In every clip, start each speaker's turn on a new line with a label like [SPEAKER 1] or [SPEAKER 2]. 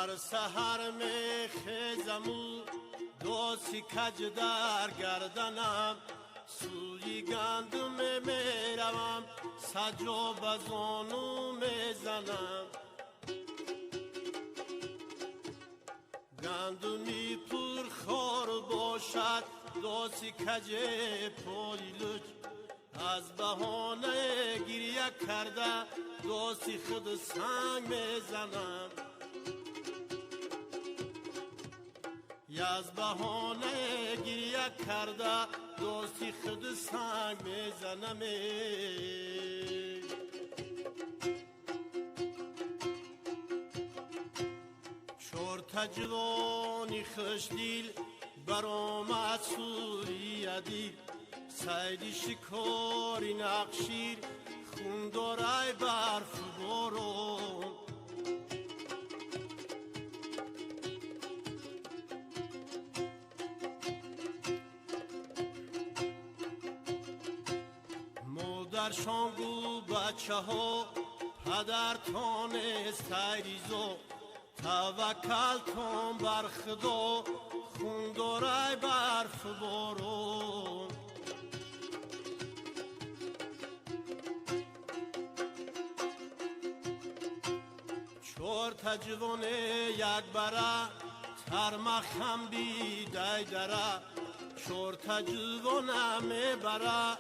[SPEAKER 1] هر سحر میخیزم و دوستی کج در گردنم، سوی گندم میروم سجا بزانو میزنم. گندمی پر خار باشد دوستی کج پایلوچ، از بهانه گریه کرده دوستی خود سنگ میزنم. از بهانه گریه کرده دوستی خود سنگ میزنم. چرت جوانی خوش دیل برآمد سوی دیل، سید شکاری نقشیر خون دارای برف بارون. مادرشان گو بچه ها پدر تانست تیریزو، توکل کن بر خدا خون دارای برف بارون. چرت جوانه یک بره ترمخم بیدای دره، چرت جوانه میبره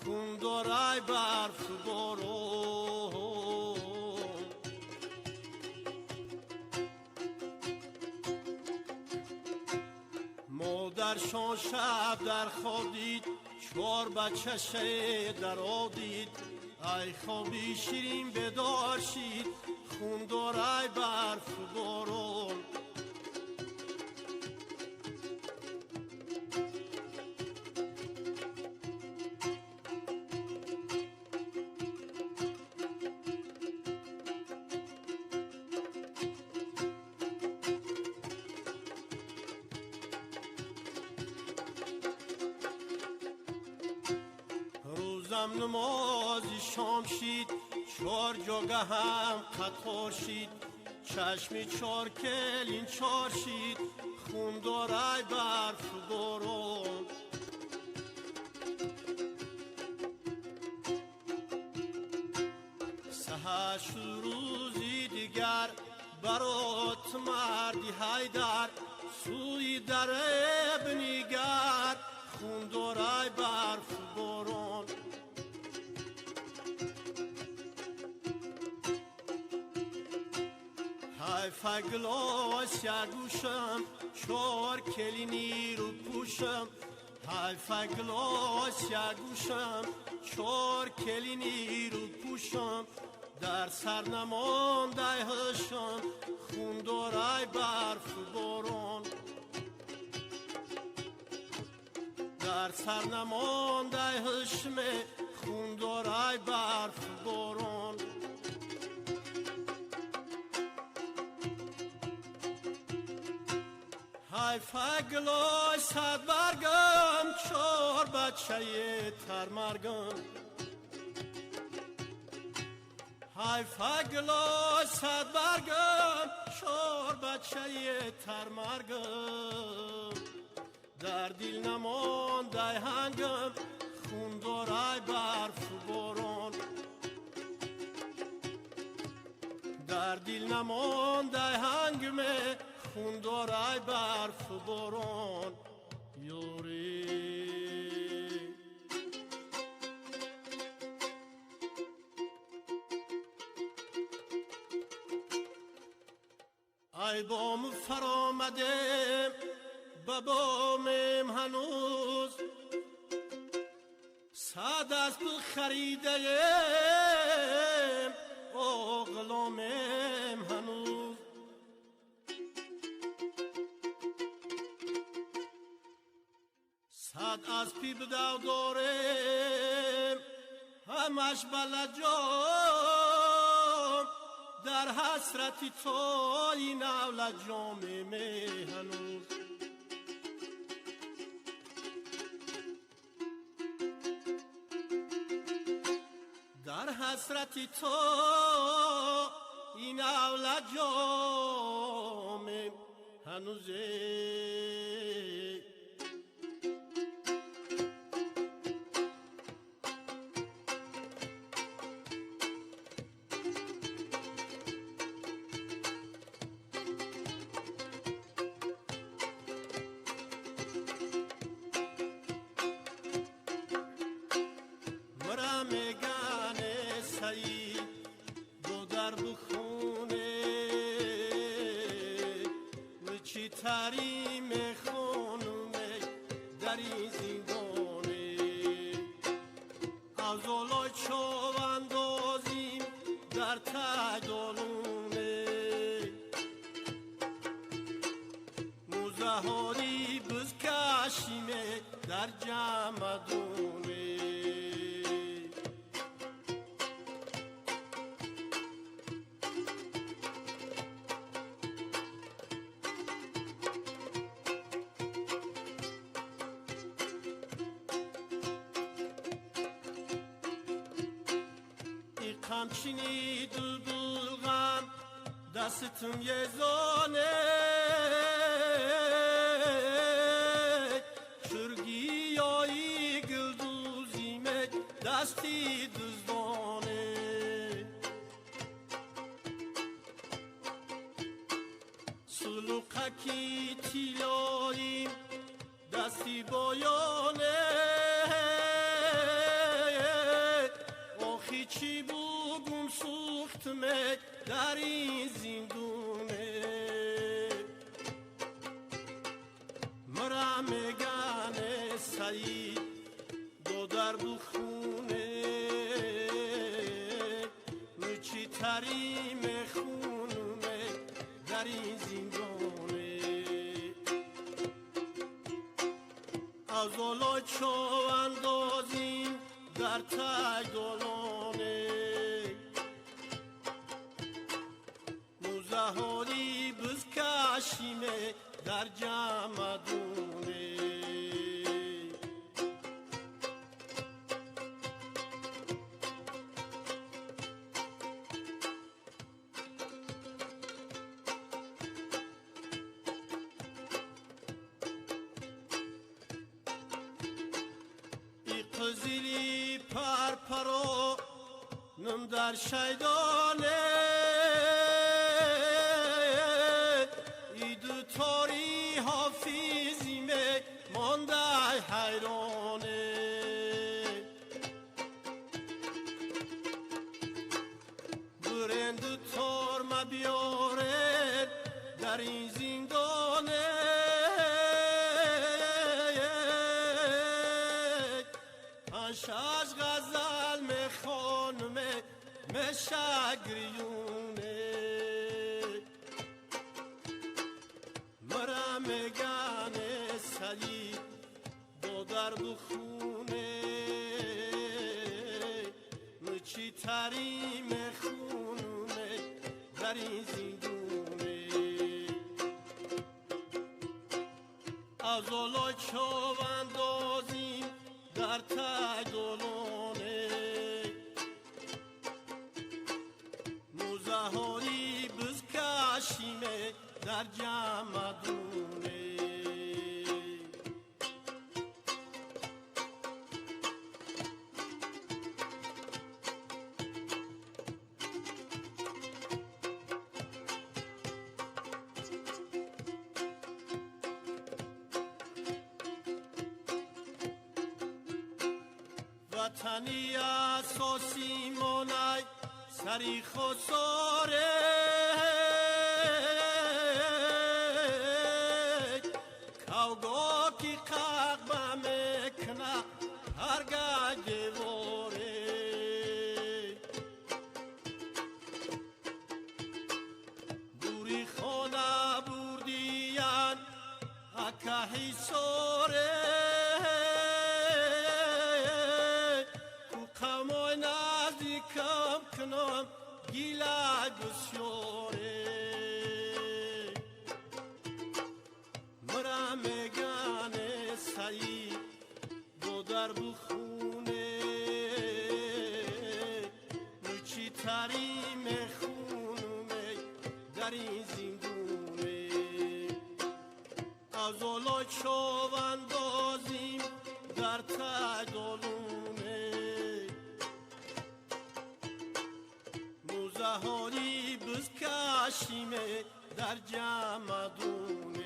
[SPEAKER 1] خون دارای برف بارون. مادرشان شب در خواب دید چهار بچه در آب دید، ای خوابی شیرین بیدار شید خون دارای برف بارون. روزم نمازی شام شید چار جاگه هم قطار شید، چشمی چار کلین چار شید خون دارای برف بارون. سحر شد روزی دیگر برات مردی حیدر، سوی در بنگر خون دارای برف بارون. حیف گلاس یگوشم چار کلینی رو پوشم، حیف گلاس یگوشم چار کلینی رو پوشم، در سر نمانده هشم خون دارای برف بارون. در سر نمانده هشم خون دارای برف بارون. حیف گلای صد برگم چار بچه ترمرگم، حیف گلای صد برگم چار بچه ترمرگم، در دل نمانده هنگم خون دارای برف بارون. در دل نمانده هنگم خون دارای برف بارون. یوری ای بام فرامده به بامم هنوز، صد از پول خریدم اغلامم هنوز. صد از پی بدو دارم همش بلجام، در حسرتی تو این اولد جامم هنوز. در حسرتی تو این اولاد جامم هنوزه تریم خانومه در این زندانه از اولای چاو اندازیم در تگدالونه موزهاری بز کشیمه در جمدونه همچینی دلبلغم دستم یه زانه شرگیایی گلدوزیمه دستی دزدانه سلوقکی تیلاییم دستی بایانه آخی چی بگم سوختمه در این زندونه مرا میگن سعید دو در بخونه مچی تریم خونمه در این زندونه از اولای چاو اندازیم در تگدالانه موزهاری بز کشیمه در جمدونه ای قزیلی پرپرو نم در شیدانه ای دو تاری حافظیمه مانده حیرانه برند تار ما بیاره در این زندانه شاش غزل میخوانمه مشگریونه مرا میگن سعید دو در بخونه مچی تریم خونمه در این زندونه از اولای چاو اندازیم در تگدالانه موزهاری بز کشیمه در جمدونه وطنی اساسی مونای سری خساره کوگا کی قاقبه میکنه هرگاه دیواره دوری خانه بردیان اکهی سوره کم کنم گیلا گسیو چو اندازیم در تگالونه موزهاری بز کشیمه در جمدونه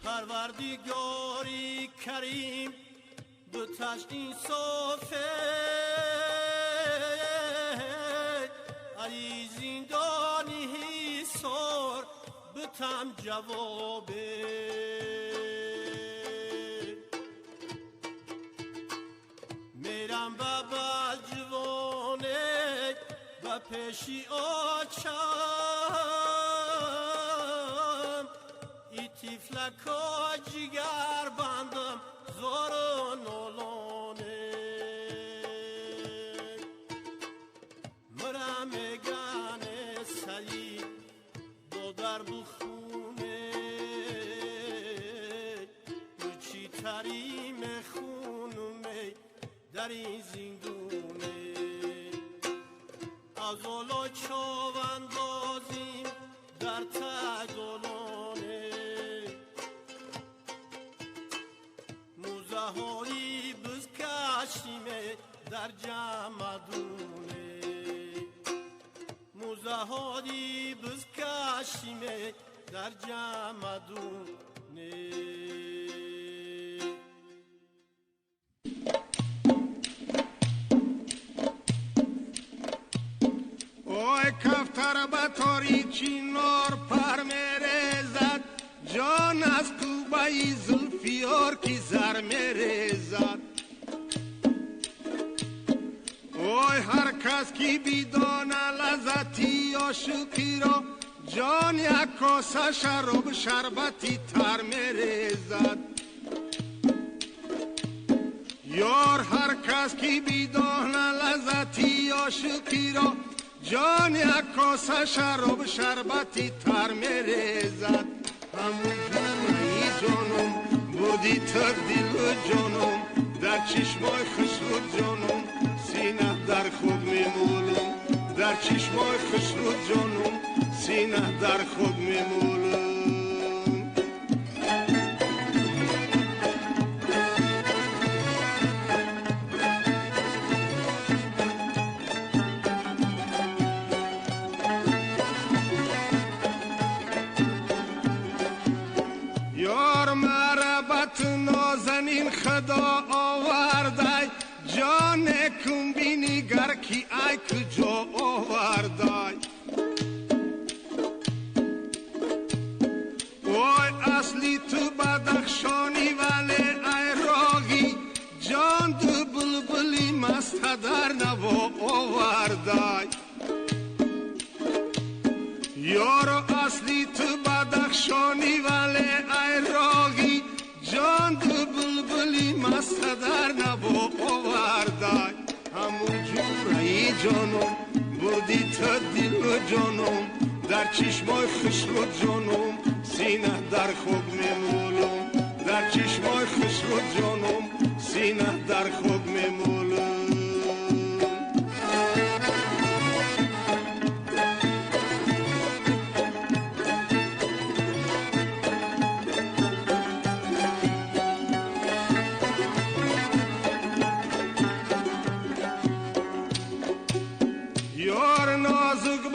[SPEAKER 1] پروردگاری کریم به تشکین صافه ای زندانی سر بتم جوابه میرم به بلجوانه و پیشی آچم ای تیفلکا جگر بندم زار و نولانه مرم گنه سری با در بخونه چی تریم خونومه در این زندونه از اولا چاوندازیم در تگالانه موزهاری بز کشیمه در جمدونه موزهاری بز کشیمه در جمدونه
[SPEAKER 2] اوی کفتر به تاریکی نار پر میرزد جان از کوبه زلفیار کی زر میرزد اوی هر کس کی بیدانه لذتی عاشقی را جان یک کاسه شراب شربتی تر میرزد یار هر کس کی بیدانه لذتی عاشقی را جان یک کاسه شراب شربتی تر میرزد همون جونی جانم بودی تو دل جانم در چشمای خسرو جانم سینه در خود میمولم در چشمای خسرو جانم سینه در خود میمولم نازنین خدا آورده جان کن بینی گر کی ای کجا آورده وای اصلی تو بدخشانی ولی ای راغی جان دو بلبلی مست در نوا آورده یارو اصلی تو بدخشانی ولی ای راغی جان دو بلبلی مست در نوا آورده همون جوره جانم بودی تو دل جانم در چشمای خسرو جانم سینه در خود میمولم در چشمای خسرو جانم سینه در خود میمولم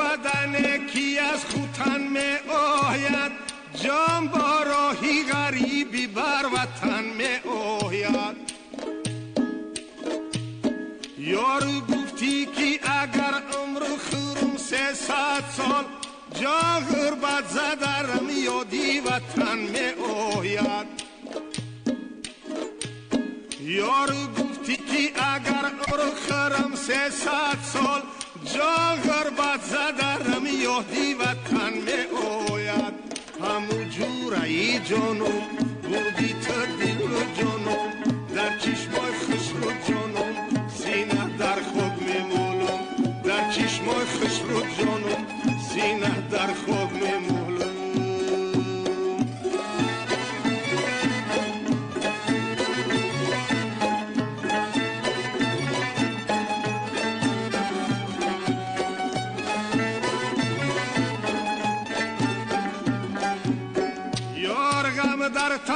[SPEAKER 2] بدن کی از خوتن می آید جان با راهی غریبی بر وطن می آید یارو گفتی که اگر عمر خورم 300 سال جان غربت زدرم یادی وطن می آید یارو گفتی که اگر عمر خورم 300 سال جان غربت زدرم یادی وطن می آید همو جوره جانم بودی تو دل جانم در چشمای خسرو جانم سینه در خود میمولم در چشمای چشمای خسرو جانم سینه در خواب میمولم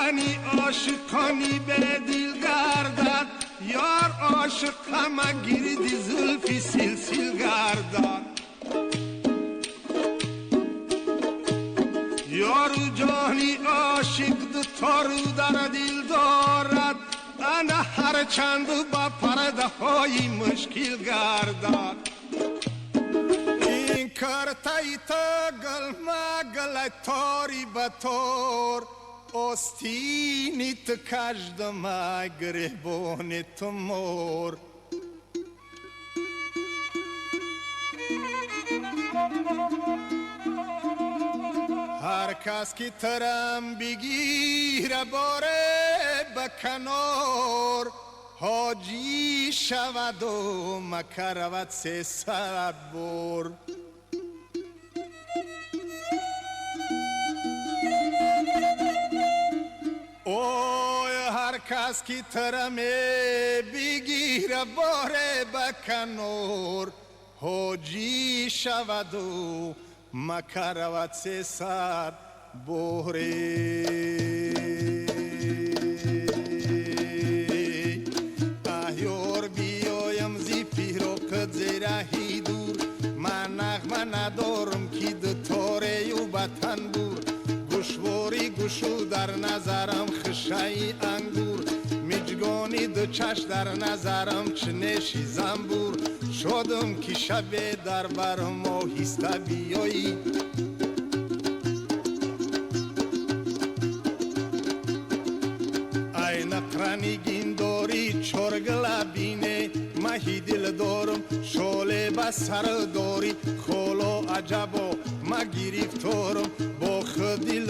[SPEAKER 2] جوانی عاشقانی به دل گردد یار عاشقم گیردی زلفی سلسل گردد یارو جانی عاشق تارو در دل دارد انا هر چند با پرده های مشکل گردد این کرتای تا گل تاری بطور ostini každa maj grebone tomor هر کس که ترم بگیره باره بکنار حاجی شود و مکه رود 300 بار اوی هر کس که ترمه بگیره باره بکنار حاجی شود و مکه رود 300 باره احیار بیایم زی پیروقت زیرهی دور من نغمه ندارم که دتاره و بطن دور گوشواری گوشو در نظرم خشای انگور میجگانی دو چش در نظرم چنشی زنبور شدم که شب در برم آهسته بیایی ای نقرنگین داری چرگ لبینه مهی دل دارم شاله بسر داری خلو عجبا ما گریفتارم با خودی